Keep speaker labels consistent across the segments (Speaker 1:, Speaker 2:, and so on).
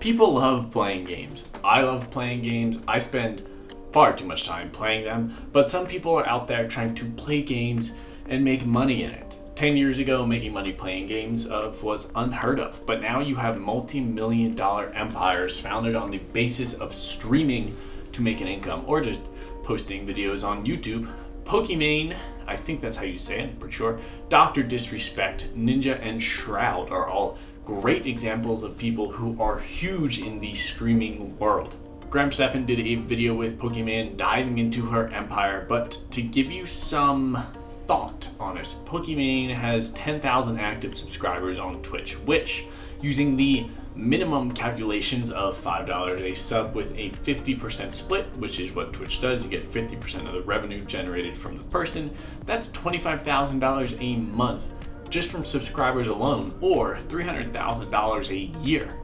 Speaker 1: People love playing games. I love playing games. I spend far too much time playing them, but some people are out there trying to play games and make money in it. 10 years ago, making money playing games was unheard of, but now you have multi-million-dollar empires founded on the basis of streaming to make an income or just posting videos on YouTube. Pokimane, I think that's how you say it, I'm pretty sure, Dr. Disrespect, Ninja, and Shroud are all great examples of people who are huge in the streaming world. Graham Stephan did a video with Pokimane diving into her empire, but to give you some thought on it, Pokimane has 10,000 active subscribers on Twitch, which, using the minimum calculations of $5 a sub with a 50% split, which is what Twitch does, you get 50% of the revenue generated from the person, that's $25,000 a month just from subscribers alone, or $300,000 a year.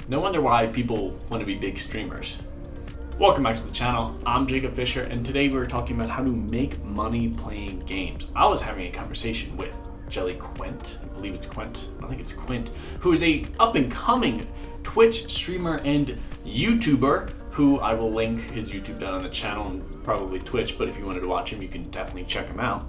Speaker 1: No wonder why people want to be big streamers. Welcome back to the channel. I'm Jacob Fisher, and today we're talking about how to make money playing games. I was having a conversation with Jelly Quint, I believe it's Quint, I think it's Quint, who is a up-and-coming Twitch streamer and YouTuber, who I will link his YouTube down on the channel and probably Twitch, but if you wanted to watch him, you can definitely check him out.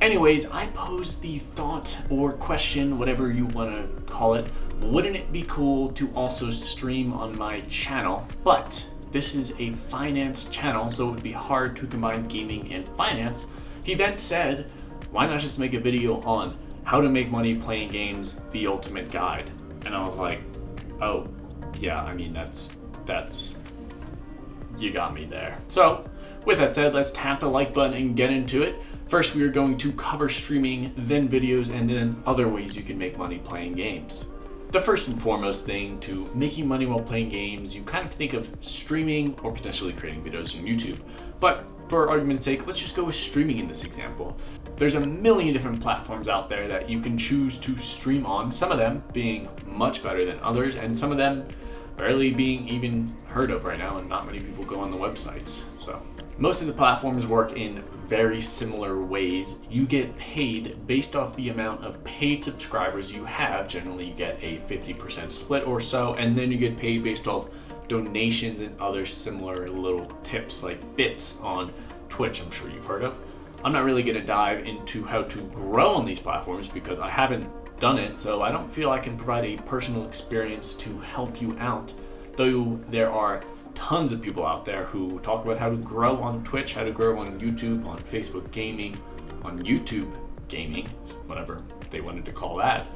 Speaker 1: Anyways, I posed the thought or question, whatever you want to call it, wouldn't it be cool to also stream on my channel? But this is a finance channel, so it would be hard to combine gaming and finance. He then said, why not just make a video on how to make money playing games, the ultimate guide? And I was like, oh, yeah, I mean, that's, you got me there. So with that said, let's tap the like button and get into it. First, we are going to cover streaming, then videos, and then other ways you can make money playing games. The first and foremost thing to making money while playing games, you kind of think of streaming or potentially creating videos on YouTube. But for argument's sake, let's just go with streaming in this example. There's a million different platforms out there that you can choose to stream on, some of them being much better than others, and some of them barely being even heard of right now, and not many people go on the websites. So most of the platforms work in very similar ways. You get paid based off the amount of paid subscribers you have. Generally, you get a 50% split or so, and then you get paid based off donations and other similar little tips like bits on Twitch, I'm sure you've heard of. I'm not really gonna dive into how to grow on these platforms because I haven't done it, so I don't feel I can provide a personal experience to help you out, though there are tons of people out there who talk about how to grow on Twitch, how to grow on YouTube, on Facebook gaming, on YouTube gaming, whatever they wanted to call that.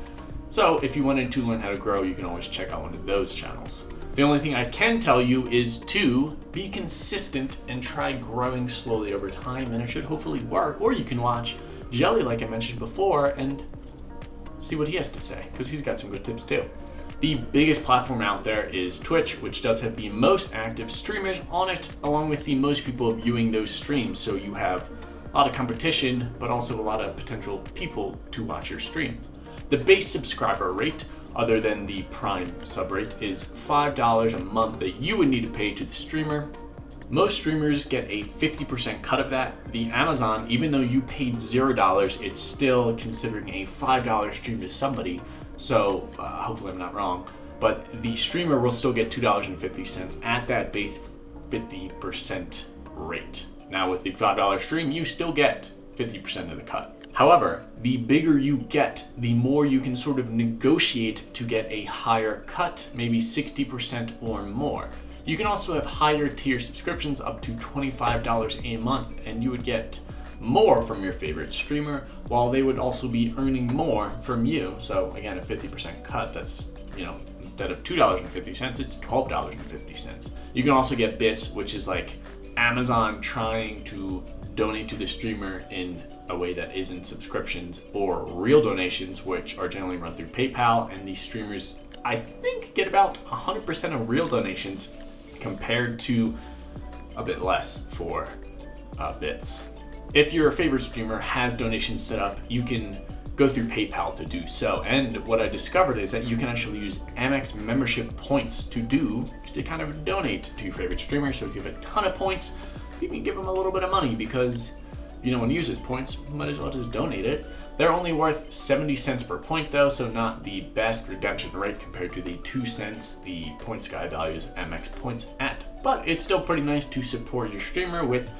Speaker 1: So if you wanted to learn how to grow, you can always check out one of those channels. The only thing I can tell you is to be consistent and try growing slowly over time, and it should hopefully work. Or you can watch Jelly, like I mentioned before, and see what he has to say, because he's got some good tips too. The biggest platform out there is Twitch, which does have the most active streamers on it, along with the most people viewing those streams. So you have a lot of competition, but also a lot of potential people to watch your stream. The base subscriber rate, other than the Prime sub rate, is $5 a month that you would need to pay to the streamer. Most streamers get a 50% cut of that. The Amazon, even though you paid $0, it's still considering a $5 stream to somebody. So hopefully I'm not wrong, but the streamer will still get $2.50 at that base 50% rate. Now with the $5 stream, you still get 50% of the cut. However, the bigger you get, the more you can sort of negotiate to get a higher cut, maybe 60% or more. You can also have higher tier subscriptions up to $25 a month, and you would get more from your favorite streamer, while they would also be earning more from you. So again, a 50% cut, that's, instead of $2.50, it's $12.50. You can also get bits, which is like Amazon trying to donate to the streamer in a way that isn't subscriptions, or real donations, which are generally run through PayPal, and these streamers, I think, get about 100% of real donations compared to a bit less for bits. If your favorite streamer has donations set up, you can go through PayPal to do so. And what I discovered is that you can actually use Amex membership points to kind of donate to your favorite streamer. So if you have a ton of points, you can give them a little bit of money, because if you don't want to use those points, you might as well just donate it. They're only worth 70 cents per point though, so not the best redemption rate compared to the 2 cents the point sky values MX points at, but it's still pretty nice to support your streamer with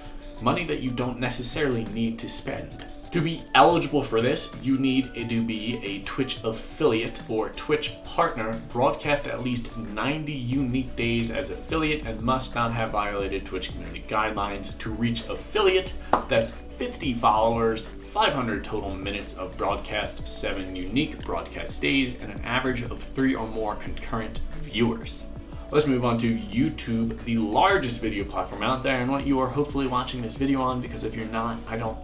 Speaker 1: money that you don't necessarily need to spend. To be eligible for this, you need to be a Twitch affiliate or Twitch partner, broadcast at least 90 unique days as affiliate, and must not have violated Twitch community guidelines. To reach affiliate, that's 50 followers, 500 total minutes of broadcast, 7 unique broadcast days, and an average of 3 or more concurrent viewers. Let's move on to YouTube, the largest video platform out there, and what you are hopefully watching this video on, because if you're not, I don't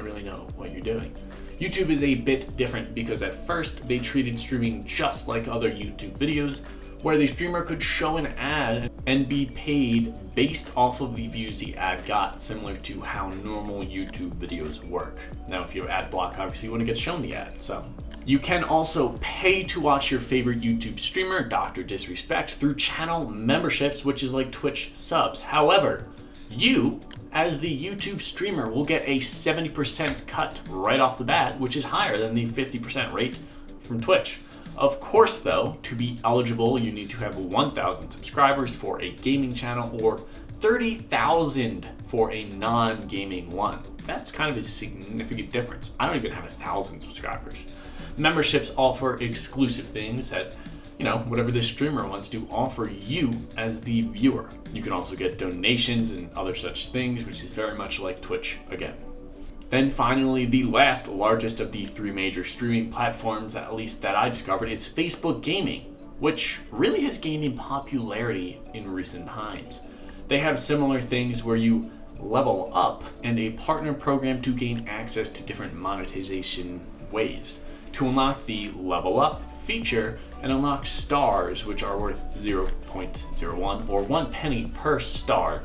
Speaker 1: really know what you're doing. YouTube is a bit different because at first they treated streaming just like other YouTube videos, where the streamer could show an ad and be paid based off of the views the ad got, similar to how normal YouTube videos work. Now, if you have ad block, obviously you want to get shown the ad, so. You can also pay to watch your favorite YouTube streamer, Dr. Disrespect, through channel memberships, which is like Twitch subs. However, you, as the YouTube streamer, will get a 70% cut right off the bat, which is higher than the 50% rate from Twitch. Of course, though, to be eligible, you need to have 1,000 subscribers for a gaming channel or 30,000 for a non-gaming one. That's kind of a significant difference. I don't even have 1,000 subscribers. Memberships offer exclusive things that, whatever the streamer wants to offer you as the viewer. You can also get donations and other such things, which is very much like Twitch again. Then finally, the last largest of the 3 major streaming platforms, at least that I discovered, is Facebook Gaming, which really has gained in popularity in recent times. They have similar things where you level up and a partner program to gain access to different monetization ways. To unlock the level up feature and unlock stars, which are worth 0.01 or 1 penny per star,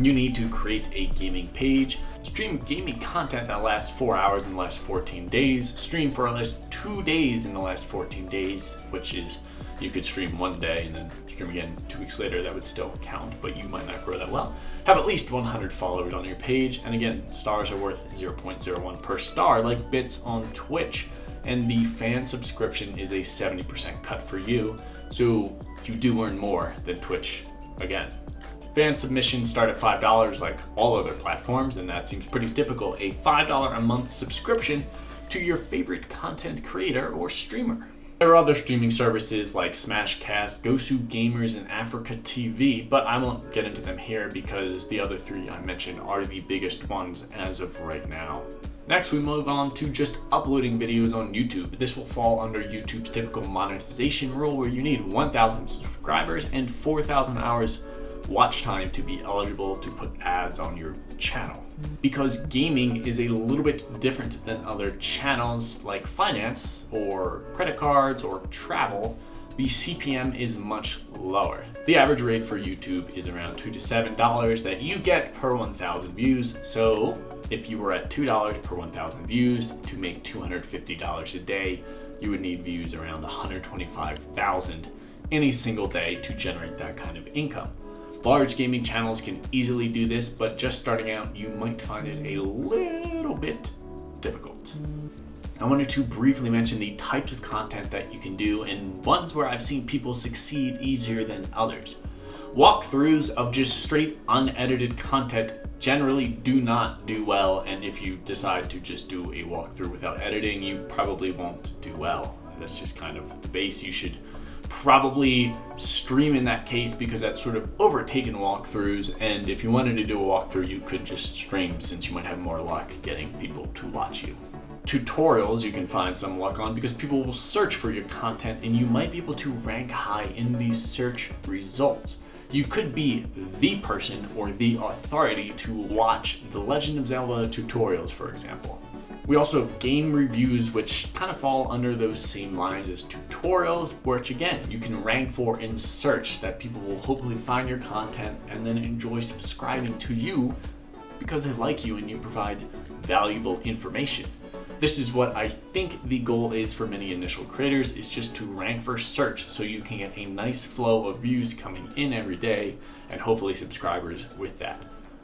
Speaker 1: you need to create a gaming page, stream gaming content that lasts 4 hours in the last 14 days, stream for at least 2 days in the last 14 days, which is, you could stream 1 day and then stream again 2 weeks later. That would still count, but you might not grow that well. Have at least 100 followers on your page, and again, stars are worth 0.01 per star, like bits on Twitch. And the fan subscription is a 70% cut for you, so you do earn more than Twitch again. Fan submissions start at $5 like all other platforms, and that seems pretty typical. A $5 a month subscription to your favorite content creator or streamer. There are other streaming services like Smashcast, Gosu Gamers, and Africa TV, but I won't get into them here because the other 3 I mentioned are the biggest ones as of right now. Next, we move on to just uploading videos on YouTube. This will fall under YouTube's typical monetization rule, where you need 1,000 subscribers and 4,000 hours watch time to be eligible to put ads on your channel. Because gaming is a little bit different than other channels like finance or credit cards or travel, the CPM is much lower. The average rate for YouTube is around $2 to $7 that you get per 1,000 views. So if you were at $2 per 1,000 views to make $250 a day, you would need views around 125,000 in a single day to generate that kind of income. Large gaming channels can easily do this, but just starting out, you might find it a little bit difficult. I wanted to briefly mention the types of content that you can do and ones where I've seen people succeed easier than others. Walkthroughs of just straight unedited content generally do not do well, and if you decide to just do a walkthrough without editing, you probably won't do well. That's just kind of the base. You should probably stream in that case because that's sort of overtaken walkthroughs, and if you wanted to do a walkthrough, you could just stream since you might have more luck getting people to watch you. Tutorials you can find some luck on because people will search for your content and you might be able to rank high in these search results. You could be the person or the authority to watch The Legend of Zelda tutorials, for example. We also have game reviews, which kind of fall under those same lines as tutorials, which again, you can rank for in search, that people will hopefully find your content and then enjoy subscribing to you because they like you and you provide valuable information. This is what I think the goal is for many initial creators, is just to rank for search so you can get a nice flow of views coming in every day and hopefully subscribers with that.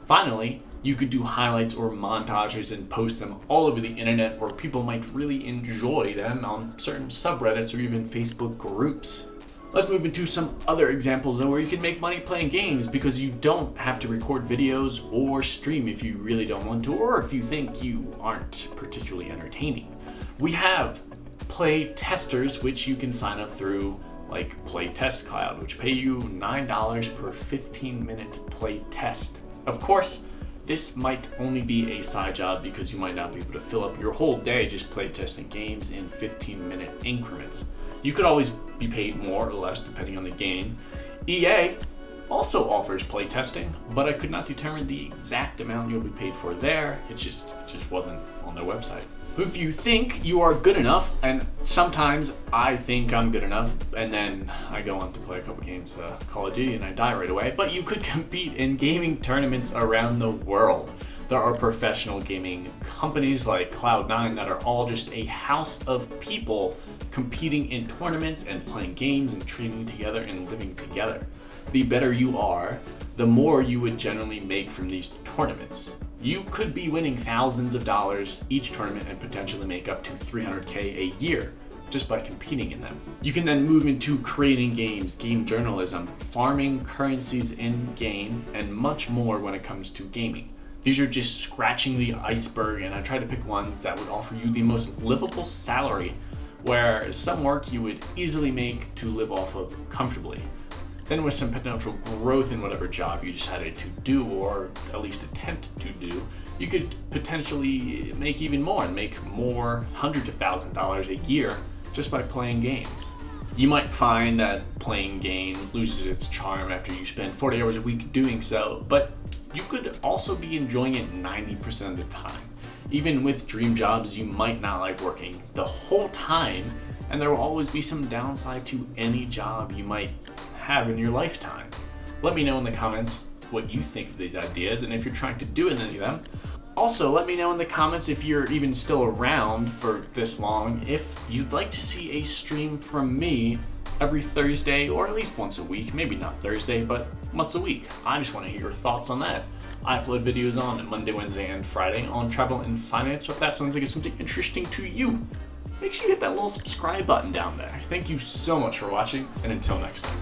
Speaker 1: Finally, you could do highlights or montages and post them all over the internet where people might really enjoy them on certain subreddits or even Facebook groups. Let's move into some other examples of where you can make money playing games because you don't have to record videos or stream if you really don't want to, or if you think you aren't particularly entertaining. We have play testers, which you can sign up through like Play Test Cloud, which pay you $9 per 15-minute play test. Of course, this might only be a side job because you might not be able to fill up your whole day just play testing games in 15-minute increments. You could always be paid more or less depending on the game. EA also offers play testing, but I could not determine the exact amount you'll be paid for there. It just wasn't on their website. If you think you are good enough, and sometimes I think I'm good enough, and then I go on to play a couple games of Call of Duty and I die right away, but you could compete in gaming tournaments around the world. There are professional gaming companies like Cloud9 that are all just a house of people competing in tournaments and playing games and training together and living together. The better you are, the more you would generally make from these tournaments. You could be winning thousands of dollars each tournament and potentially make up to $300K a year just by competing in them. You can then move into creating games, game journalism, farming currencies in game, and much more when it comes to gaming. These are just scratching the iceberg, and I try to pick ones that would offer you the most livable salary, where some work you would easily make to live off of comfortably. Then with some potential growth in whatever job you decided to do, or at least attempt to do, you could potentially make even more and make more hundreds of thousands of dollars a year just by playing games. You might find that playing games loses its charm after you spend 40 hours a week doing so, but you could also be enjoying it 90% of the time. Even with dream jobs, you might not like working the whole time, and there will always be some downside to any job you might have in your lifetime. Let me know in the comments what you think of these ideas and if you're trying to do any of them. Also, let me know in the comments if you're even still around for this long, if you'd like to see a stream from me every Thursday or at least once a week. Maybe not Thursday, but once a week. I just want to hear your thoughts on that. I upload videos on Monday, Wednesday, and Friday on travel and finance, so if that sounds like it's something interesting to you, make sure you hit that little subscribe button down there. Thank you so much for watching, and until next time.